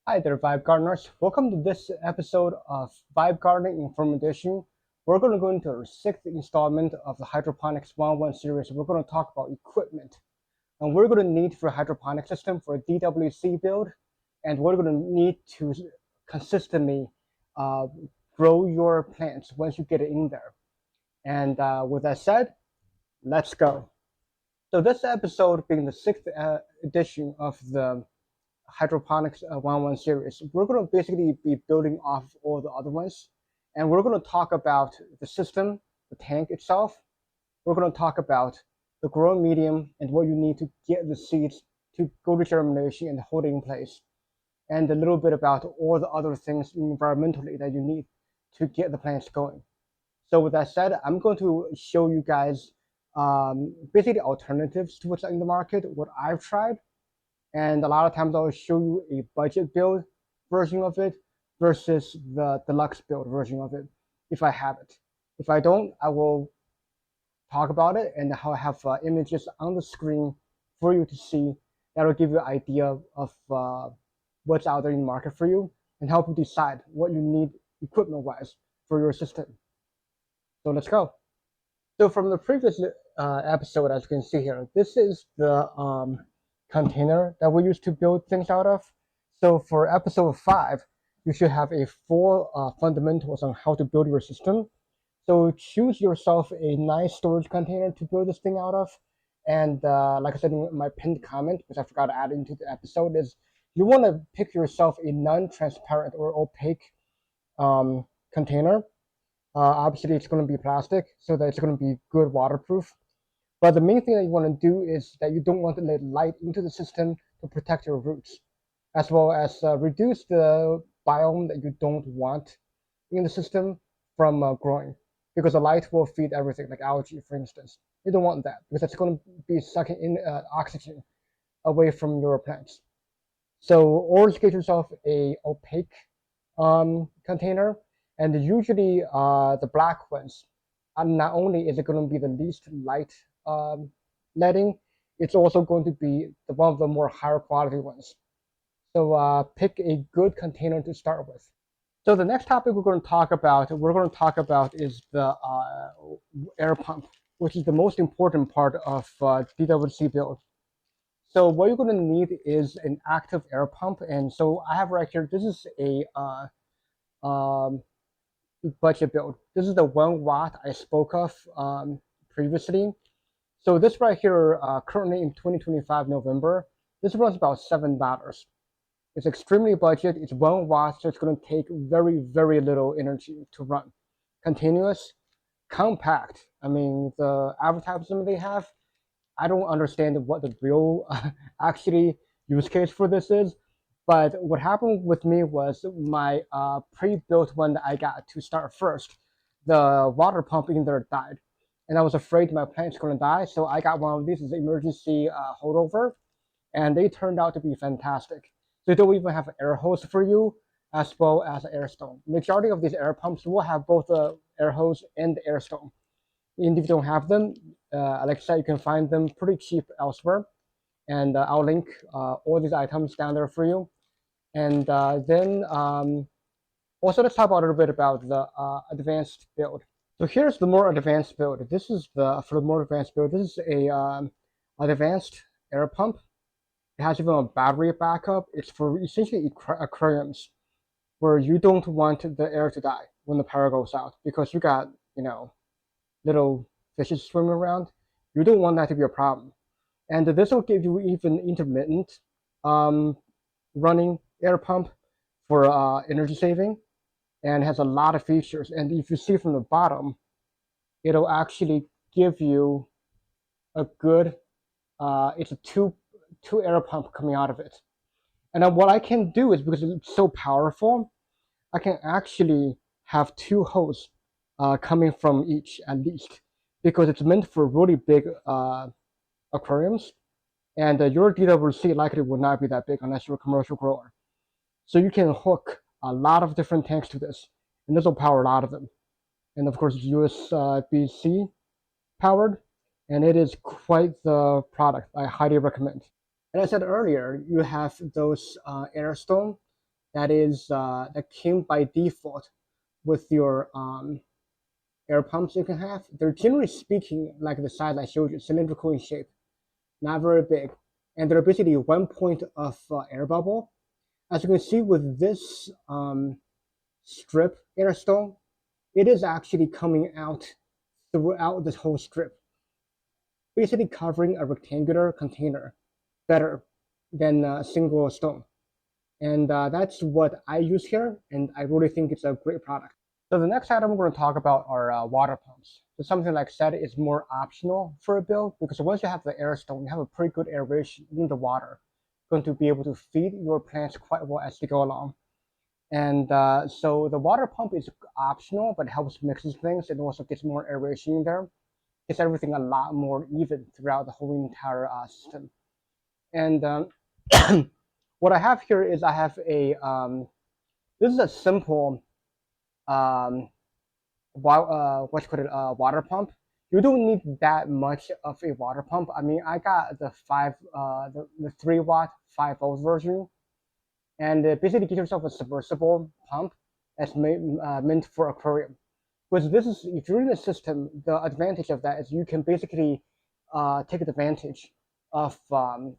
Hi there, Vibe Gardeners. Welcome to this episode of Vibe Gardening Inform Edition. We're going to go into our sixth installment of the Hydroponics 101 series. We're going to talk about equipment and we're going to need for a hydroponic system for a DWC build, and we're going to need to consistently uh, grow your plants once you get it in there. And with that said, let's go. So this episode being the sixth edition of the Hydroponics 101 series, we're going to basically be building off all the other ones. And we're going to talk about the system, the tank itself. We're going to talk about the growing medium and what you need to get the seeds to go to germination and hold it in place. And a little bit about all the other things environmentally that you need to get the plants going. So with that said, I'm going to show you guys basically alternatives to what's in the market, what I've tried, and a lot of times I'll show you a budget build version of it versus the deluxe build version of it if I have it. If I don't, I will talk about it and I'll have images on the screen for you to see that will give you an idea of what's out there in the market for you and help you decide what you need equipment wise for your system. So let's go. So from the previous episode, as you can see here, this is the container that we used to build things out of. So for episode 5, you should have a full fundamentals on how to build your system. So choose yourself a nice storage container to build this thing out of. And like I said in my pinned comment, because I forgot to add into the episode, is you want to pick yourself a non-transparent or opaque container. Obviously, it's going to be plastic, so that it's going to be good waterproof. But the main thing that you want to do is that you don't want to let light into the system to protect your roots, as well as reduce the biome that you don't want in the system from growing, because the light will feed everything, like algae, for instance. You don't want that because it's going to be sucking in oxygen away from your plants. So always get yourself a opaque container, and usually the black ones. And not only is it going to be the least light letting, it's also going to be one of the more higher quality ones. So pick a good container to start with. So the next topic we're going to talk about is the air pump, which is the most important part of DWC build. So what you're going to need is an active air pump, and so I have right here. This is a budget build. This is the 1 watt I spoke of previously. So this right here, currently in 2025 November, this runs about $7. It's extremely budget. It's 1 watt, so it's going to take very, very little energy to run. Continuous, compact. I mean, the advertisement they have, I don't understand what the real actually use case for this is. But what happened with me was my pre-built one that I got to start first, the water pump in there died. And I was afraid my plant's going to die. So I got one of these as an emergency holdover. And they turned out to be fantastic. So they don't even have an air hose for you as well as an air stone. Majority of these air pumps will have both the air hose and the air stone. And if you don't have them, like I said, you can find them pretty cheap elsewhere. And I'll link all these items down there for you. And then also let's talk about a little bit about the advanced build. So here's the more advanced build. This is for the more advanced build. This is a advanced air pump. It has even a battery backup. It's for essentially aquariums where you don't want the air to die when the power goes out because you got, little fishes swimming around. You don't want that to be a problem. And this will give you even intermittent um, running air pump for energy saving and has a lot of features. And if you see from the bottom, it'll actually give you a good, it's a two air pump coming out of it. And then what I can do is because it's so powerful, I can actually have two hoses coming from each at least because it's meant for really big aquariums. And your DWC likely will not be that big unless you're a commercial grower. So you can hook a lot of different tanks to this, and this will power a lot of them. And of course, it's USB-C powered, and it is quite the product. I highly recommend. And I said earlier, you have those air stone. that came by default with your air pumps you can have. They're generally speaking like the size I showed you, cylindrical in shape, not very big, and they're basically 1 point of air bubble. As you can see with this strip air stone, it is actually coming out throughout this whole strip, basically covering a rectangular container better than a single stone. And that's what I use here, and I really think it's a great product. So the next item we're going to talk about are water pumps. So something like I said is more optional for a build, because once you have the air stone, you have a pretty good aeration in the water, going to be able to feed your plants quite well as they go along. And so the water pump is optional, but it helps mixes things and also gets more aeration in there. Gets everything a lot more even throughout the whole entire system. And what I have here is I have a, this is a simple, water pump. You don't need that much of a water pump. I mean, I got the 3 watt 5 volt version, and basically get yourself a submersible pump that's meant for aquarium. Because this is, if you're in the system, the advantage of that is you can basically take advantage of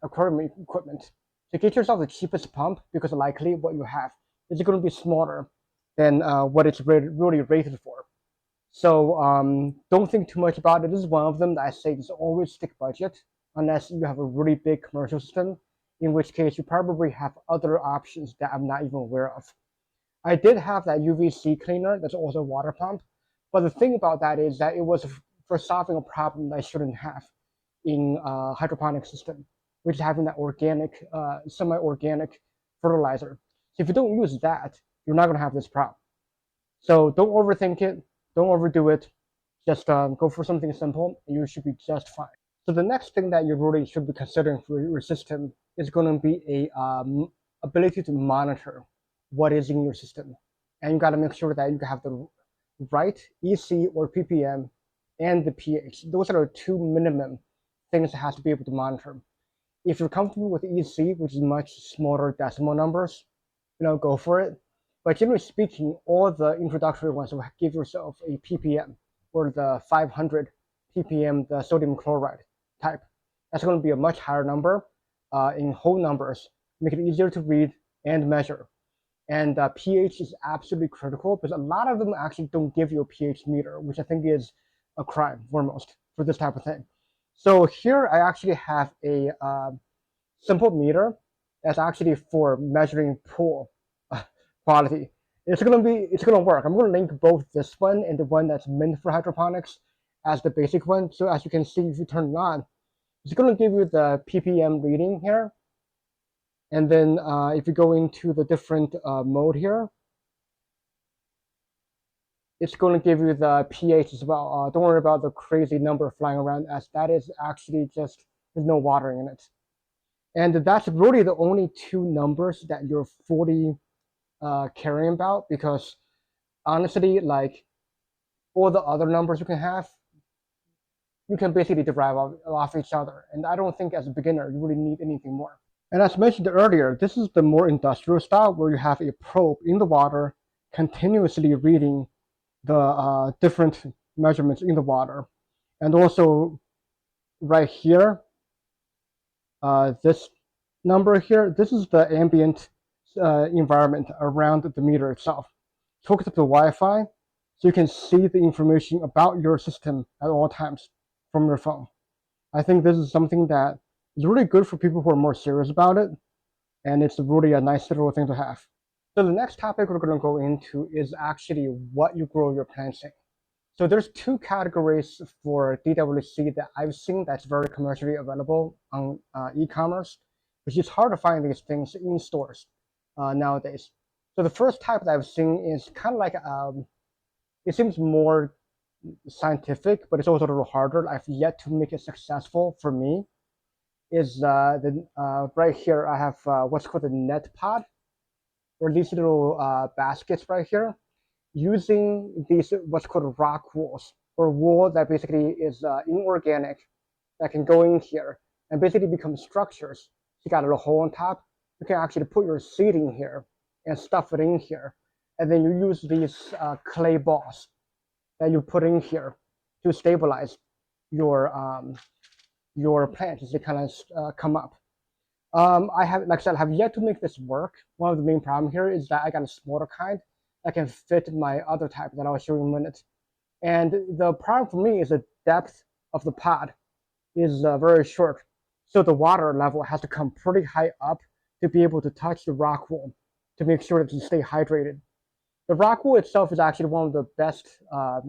aquarium equipment. So get yourself the cheapest pump, because likely what you have is going to be smaller than what it's really rated for. So don't think too much about it. This is one of them that I say is always stick budget, unless you have a really big commercial system, in which case you probably have other options that I'm not even aware of. I did have that UVC cleaner that's also a water pump, but the thing about that is that it was for solving a problem that I shouldn't have in hydroponic system, which is having that organic, semi-organic fertilizer. So if you don't use that, you're not going to have this problem. So don't overthink it, don't overdo it. Just go for something simple, and you should be just fine. So the next thing that you really should be considering for your system is going to be a ability to monitor what is in your system, and you got to make sure that you have the right EC or ppm and the pH. Those are the two minimum things that has to be able to monitor. If you're comfortable with EC, which is much smaller decimal numbers, go for it. But generally speaking, all the introductory ones will give yourself a ppm, or the 500 ppm, the sodium chloride type. That's going to be a much higher number in whole numbers, make it easier to read and measure. And pH is absolutely critical, because a lot of them actually don't give you a pH meter, which I think is a crime foremost for this type of thing. So here I actually have a simple meter that's actually for measuring pool quality. It's gonna work. I'm gonna link both this one and the one that's meant for hydroponics as the basic one. So as you can see, if you turn it on, it's gonna give you the ppm reading here. And then if you go into the different mode here, it's going to give you the pH as well. Don't worry about the crazy number flying around, as that is actually just, there's no watering in it. And that's really the only two numbers that you're fully caring about, because honestly, like all the other numbers you can have, you can basically derive off each other. And I don't think as a beginner, you really need anything more. And as mentioned earlier, this is the more industrial style, where you have a probe in the water continuously reading the different measurements in the water. And also right here, this number here, this is the ambient environment around the meter itself. It's hooked up to Wi-Fi, so you can see the information about your system at all times from your phone. I think this is something that is really good for people who are more serious about it, and it's really a nice little thing to have. So the next topic we're going to go into is actually what you grow your plants in. So there's two categories for DWC that I've seen that's very commercially available on e-commerce, which is hard to find these things in stores nowadays. So the first type that I've seen is kind of like, it seems more scientific, but it's also a little harder. I've yet to make it successful for me. Is right here I have what's called a net pod, or these little baskets right here, using these what's called rock wools, or wool that basically is inorganic, that can go in here and basically become structures. So you got a little hole on top. You can actually put your seed in here, and stuff it in here. And then you use these clay balls that you put in here to stabilize your plant as they kind of come up. I have, like I said, I have yet to make this work. One of the main problem here is that I got a smaller kind that can fit my other type that I'll show you in a minute. And the problem for me is the depth of the pot is very short. So the water level has to come pretty high up to be able to touch the rock wool to make sure that you stay hydrated. The rock wool itself is actually one of the best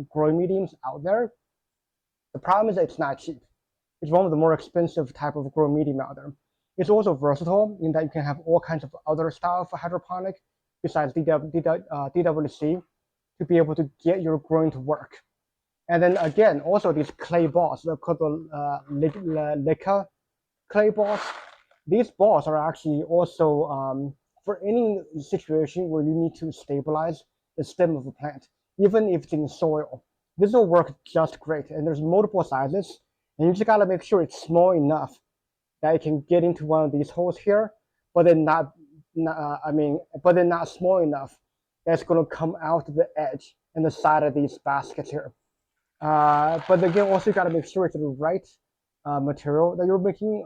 growing mediums out there. The problem is that it's not cheap. It's one of the more expensive type of growing medium out there. It's also versatile in that you can have all kinds of other style for hydroponic besides DWC to be able to get your growing to work. And then again, also these clay balls, they're called the LECA clay balls. These balls are actually also for any situation where you need to stabilize the stem of a plant, even if it's in soil. This will work just great. And there's multiple sizes, and you just gotta make sure it's small enough that it can get into one of these holes here, but then not small enough that it's gonna come out the edge and the side of these baskets here. But again, also you gotta make sure it's the right material that you're making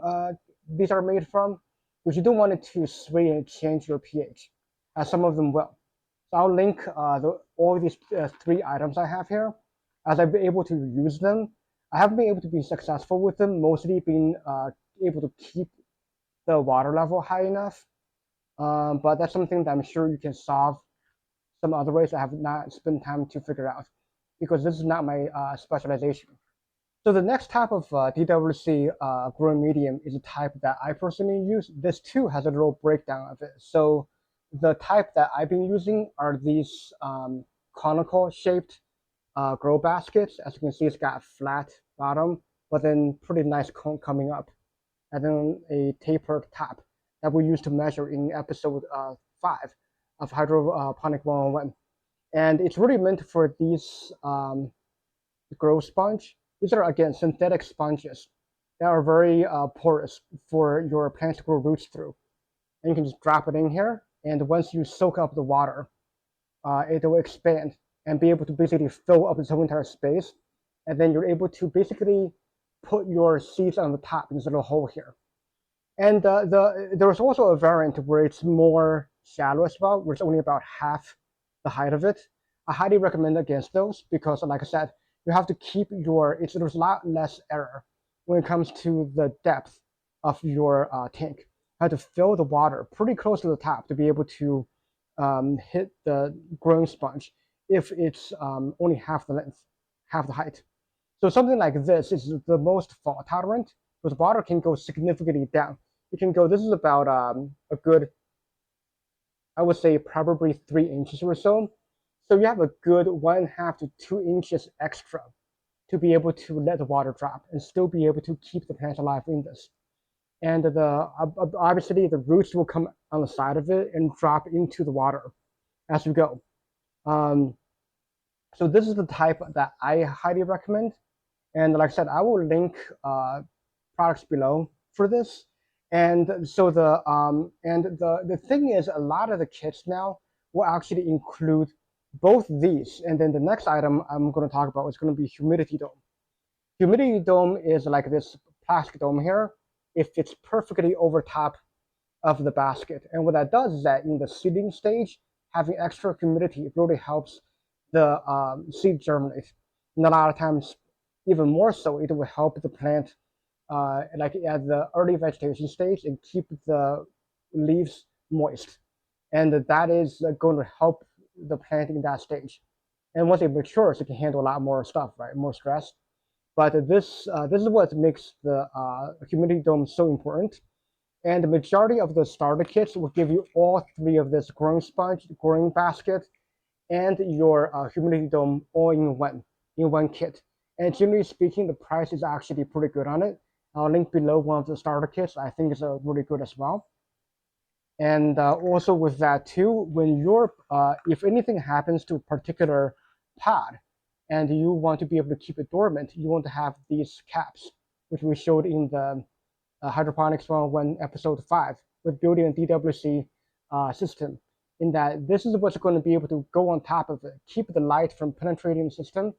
these are made from, because you don't want it to sway and change your pH, as some of them will. So I'll link all these 3 items I have here. As I've been able to use them, I haven't been able to be successful with them, mostly being able to keep the water level high enough. But that's something that I'm sure you can solve some other ways I have not spent time to figure out, because this is not my specialization. So the next type of DWC growing medium is a type that I personally use. This too has a little breakdown of it. So the type that I've been using are these conical shaped grow baskets. As you can see, it's got a flat bottom, but then pretty nice cone coming up, and then a tapered top that we used to measure in episode 5 of Hydroponic 101. And it's really meant for these grow sponge. These are, again, synthetic sponges that are very porous for your plants to grow roots through. And you can just drop it in here, and once you soak up the water, it will expand and be able to basically fill up this whole entire space. And then you're able to basically put your seeds on the top in this little hole here. And there's also a variant where it's more shallow as well, where it's only about half the height of it. I highly recommend against those because, like I said, you have to keep there's a lot less error when it comes to the depth of your tank. You have to fill the water pretty close to the top to be able to hit the growing sponge if it's only half the length, half the height. So something like this is the most fault tolerant, because water can go significantly down. It can go, this is about a good, I would say probably 3 inches or so. So you have a good 1.5 to 2 inches extra to be able to let the water drop and still be able to keep the plant alive in this. And obviously the roots will come on the side of it and drop into the water as you go. So this is the type that I highly recommend. And like I said, I will link products below for this. And so the thing is, a lot of the kits now will actually include both these. And then the next item I'm going to talk about is going to be humidity dome. Humidity dome is like this plastic dome here. It fits perfectly over top of the basket. And what that does is that in the seeding stage, having extra humidity really helps the seed germinate. And a lot of times, even more so, it will help the plant like at the early vegetation stage and keep the leaves moist. And that is going to help the plant in that stage. And once it matures, it can handle a lot more stuff, right? More stress. But this is what makes the humidity dome so important. And the majority of the starter kits will give you all 3 of this growing sponge, growing basket, and your humidity dome all in one kit. And generally speaking, the price is actually pretty good on it. I'll link below one of the starter kits. I think it's really good as well. And also with that too, when you're, if anything happens to a particular pod and you want to be able to keep it dormant, you want to have these caps, which we showed in the Hydroponics 101 episode 5 with building a DWC system. in that this is what's going to be able to go on top of it, keep the light from penetrating the system,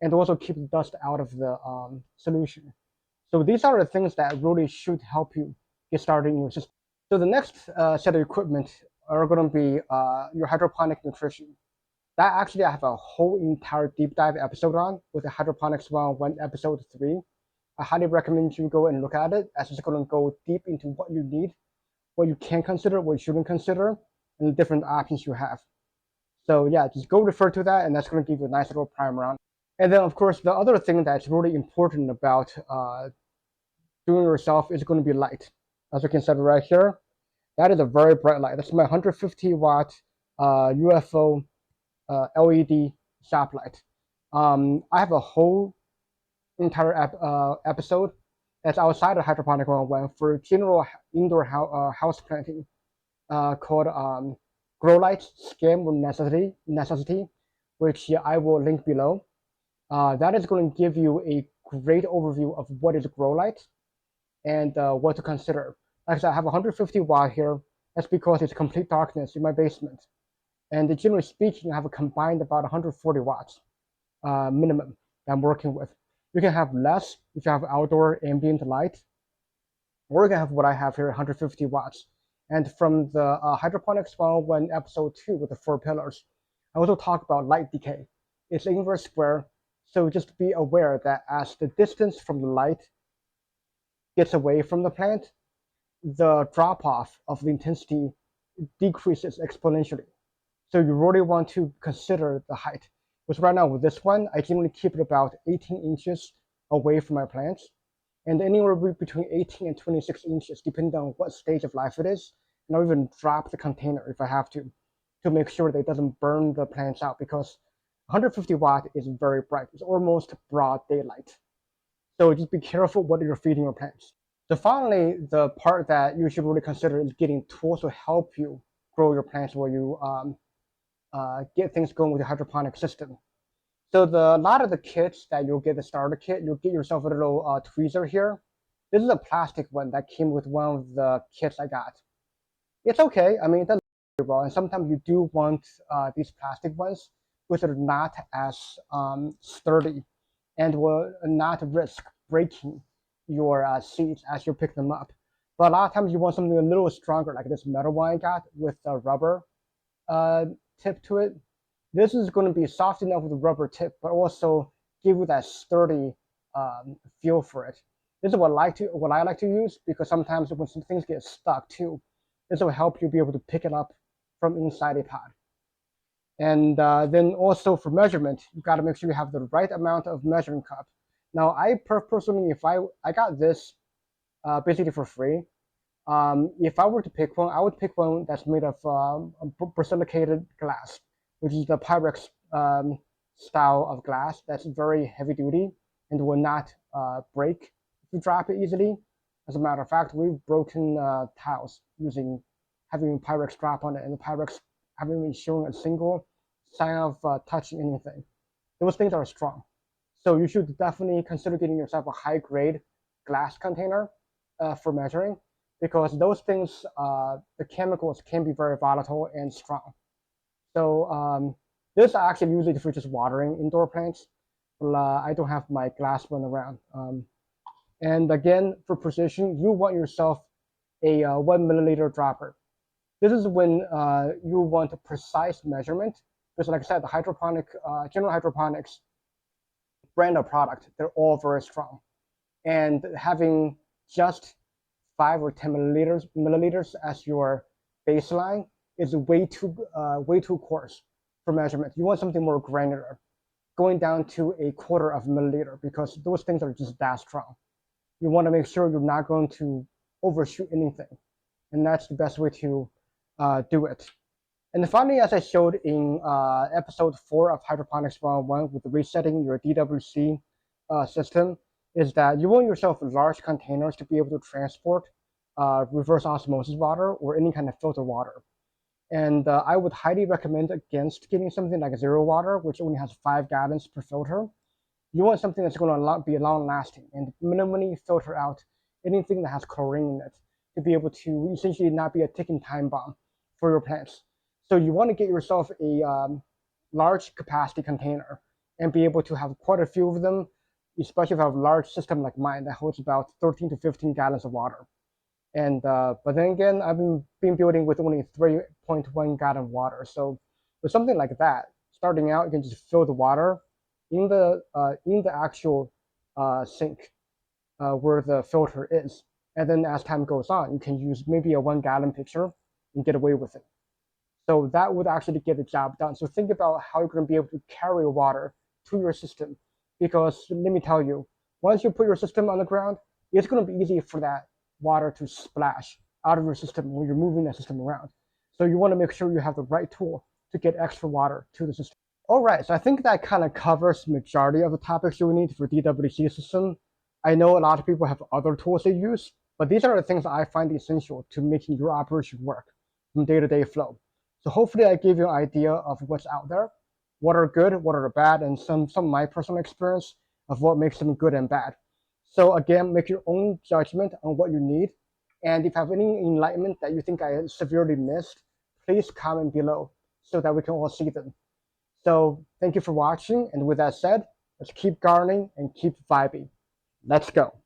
and also keep the dust out of the solution. So these are the things that really should help you get started in your system. So the next set of equipment are going to be your hydroponic nutrition. That actually I have a whole entire deep dive episode on with the Hydroponics 101 episode 3. I highly recommend you go and look at it, as it's going to go deep into what you need, what you can consider, what you shouldn't consider, and the different options you have. So yeah, just go refer to that, and that's going to give you a nice little primer on. And then of course the other thing that's really important about doing yourself is going to be light. As you can see right here, that is a very bright light. That's my 150 watt UFO LED shop light. I have a whole entire episode that's outside of Hydroponic 101 for general indoor house planting called Grow Light Scam Necessity, which I will link below. That is going to give you a great overview of what is grow light and what to consider. Like I said, I have 150 watt here. That's because it's complete darkness in my basement. And generally speaking, I have a combined about 140 watts minimum that I'm working with. You can have less if you have outdoor ambient light, or you can have what I have here, 150 watts. And from the Hydroponics 101 episode 2 with the 4 pillars, I also talk about light decay. It's inverse square, so just be aware that as the distance from the light gets away from the plant, the drop-off of the intensity decreases exponentially. So you really want to consider the height. Because right now with this one, I generally keep it about 18 inches away from my plants, and anywhere between 18 and 26 inches, depending on what stage of life it is. And I'll even drop the container if I have to make sure that it doesn't burn the plants out, because 150 watt is very bright. It's almost broad daylight. So just be careful what you're feeding your plants. So finally, the part that you should really consider is getting tools to help you grow your plants where you get things going with the hydroponic system. So a lot of the kits that you'll get, the starter kit, you'll get yourself a little tweezer here. This is a plastic one that came with one of the kits I got. It's okay. I mean, it doesn't work very well. And sometimes you do want these plastic ones, which are not as sturdy and will not risk breaking your seeds as you pick them up. But a lot of times you want something a little stronger, like this metal one I got with a rubber tip to it. This is going to be soft enough with a rubber tip, but also give you that sturdy feel for it. This is what I like to use, because sometimes when some things get stuck too, this will help you be able to pick it up from inside a pod. And then also for measurement, you got to make sure you have the right amount of measuring cup. Now, I personally, if I got this basically for free. If I were to pick one, I would pick one that's made of borosilicate glass, which is the Pyrex style of glass that's very heavy duty and will not break if you drop it easily. As a matter of fact, we've broken tiles having Pyrex drop on it, and the Pyrex haven't been showing a single sign of touching anything. Those things are strong. So you should definitely consider getting yourself a high-grade glass container for measuring, because those things, the chemicals can be very volatile and strong. So this I actually use it for just watering indoor plants. But, I don't have my glass one around. And again, for precision, you want yourself a 1 milliliter dropper. This is when you want a precise measurement, because like I said, the General Hydroponics brand of product, they're all very strong. And having just 5 or 10 milliliters as your baseline is way too coarse for measurement. You want something more granular, going down to a quarter of a milliliter, because those things are just that strong. You want to make sure you're not going to overshoot anything, and that's the best way to do it. And finally, as I showed in episode 4 of Hydroponics 101 with resetting your DWC system, is that you want yourself large containers to be able to transport reverse osmosis water or any kind of filter water. And I would highly recommend against getting something like zero water, which only has 5 gallons per filter. You want something that's going to be long lasting and minimally filter out anything that has chlorine in it, to be able to essentially not be a ticking time bomb for your plants. So you want to get yourself a large capacity container and be able to have quite a few of them, especially if you have a large system like mine that holds about 13 to 15 gallons of water. And but then again, I've been building with only 3.1 gallon of water. So with something like that, starting out, you can just fill the water in the actual sink where the filter is. And then as time goes on, you can use maybe a 1 gallon pitcher and get away with it. So that would actually get the job done. So think about how you're going to be able to carry water to your system. Because let me tell you, once you put your system on the ground, it's going to be easy for that water to splash out of your system when you're moving that system around. So you want to make sure you have the right tool to get extra water to the system. All right, so I think that kind of covers the majority of the topics you need for DWC system. I know a lot of people have other tools they use, but these are the things I find essential to making your operation work from day-to-day flow. So hopefully I gave you an idea of what's out there, what are good, what are bad, and some of my personal experience of what makes them good and bad. So again, make your own judgment on what you need. And if you have any enlightenment that you think I severely missed, please comment below so that we can all see them. So thank you for watching. And with that said, let's keep gardening and keep vibing. Let's go.